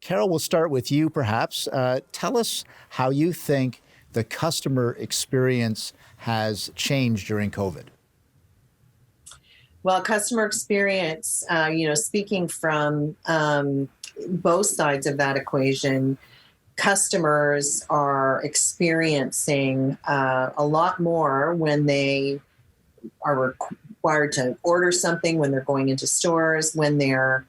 Carol, we'll start with you perhaps. Tell us how you think the customer experience has changed during COVID. Well, customer experience, speaking from both sides of that equation, customers are experiencing a lot more when they are required to order something, when they're going into stores, when they're,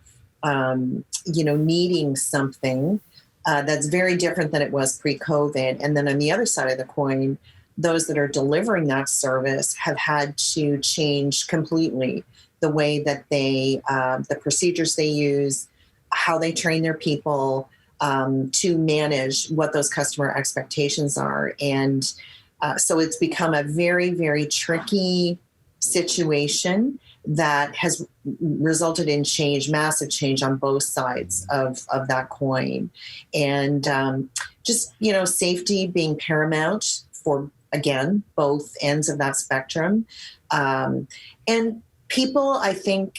needing something that's very different than it was pre-COVID. And then on the other side of the coin, those that are delivering that service have had to change completely the way that the procedures they use, how they train their people to manage what those customer expectations are. And so it's become a very, very tricky situation that has resulted in change, massive change on both sides of that coin. And safety being paramount for, again, both ends of that spectrum. And people, I think,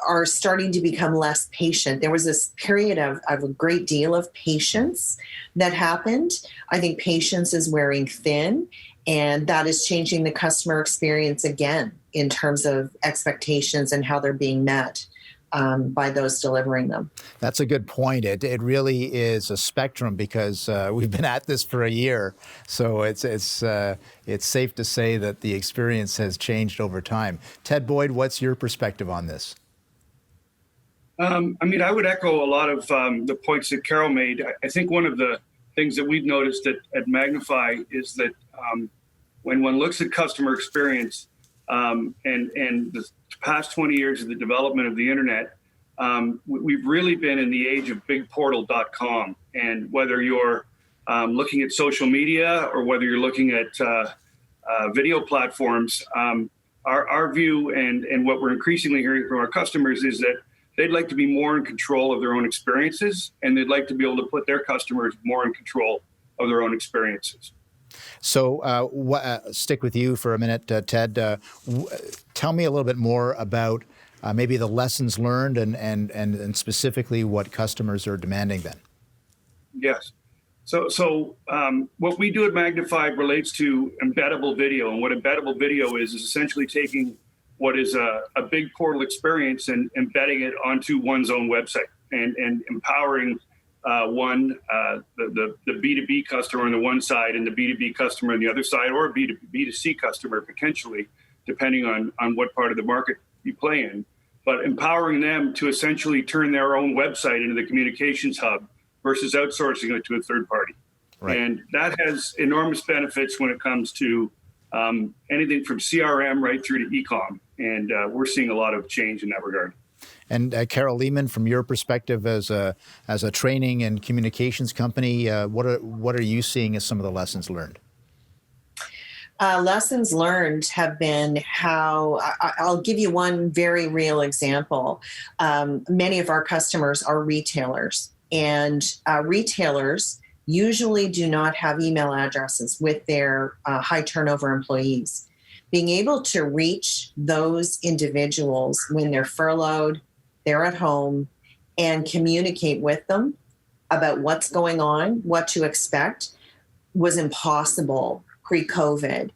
are starting to become less patient. There was this period of a great deal of patience that happened. I think patience is wearing thin, and that is changing the customer experience again in terms of expectations and how they're being met by those delivering them. That's a good point. It really is a spectrum because we've been at this for a year. So it's safe to say that the experience has changed over time. Ted Boyd, what's your perspective on this? I would echo a lot of the points that Carol made. I think one of the things that we've noticed at Magnify is that when one looks at customer experience and the past 20 years of the development of the internet, we've really been in the age of bigportal.com. And whether you're looking at social media or whether you're looking at video platforms, our view and what we're increasingly hearing from our customers is that they'd like to be more in control of their own experiences, and they'd like to be able to put their customers more in control of their own experiences. So stick with you for a minute, Ted. Tell me a little bit more about maybe the lessons learned and specifically what customers are demanding then. Yes. So what we do at Magnify relates to embeddable video. And what embeddable video is essentially taking what is a big portal experience and embedding it onto one's own website and empowering the B2B customer on the one side and the B2B customer on the other side, or a B2C customer potentially, depending on what part of the market you play in, but empowering them to essentially turn their own website into the communications hub versus outsourcing it to a third party. Right. And that has enormous benefits when it comes to anything from CRM right through to e-com. And we're seeing a lot of change in that regard. And Carol Lehman, from your perspective as a training and communications company, what are you seeing as some of the lessons learned? Lessons learned have been how, I'll give you one very real example. Many of our customers are retailers, and retailers usually do not have email addresses with their high turnover employees. Being able to reach those individuals when they're furloughed, they're at home, and communicate with them about what's going on, what to expect, was impossible pre-COVID.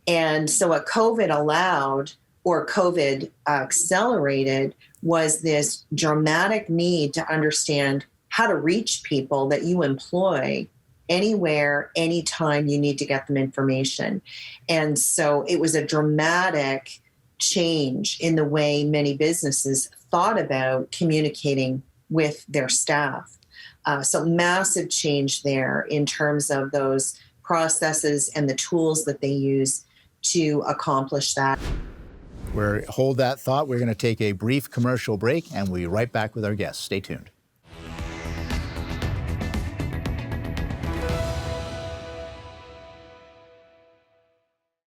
And so what COVID allowed, or COVID accelerated, was this dramatic need to understand how to reach people that you employ anywhere, anytime you need to get them information. And so it was a dramatic change in the way many businesses thought about communicating with their staff. So massive change there in terms of those processes and the tools that they use to accomplish that. Hold that thought. We're going to take a brief commercial break, and we'll be right back with our guests. Stay tuned.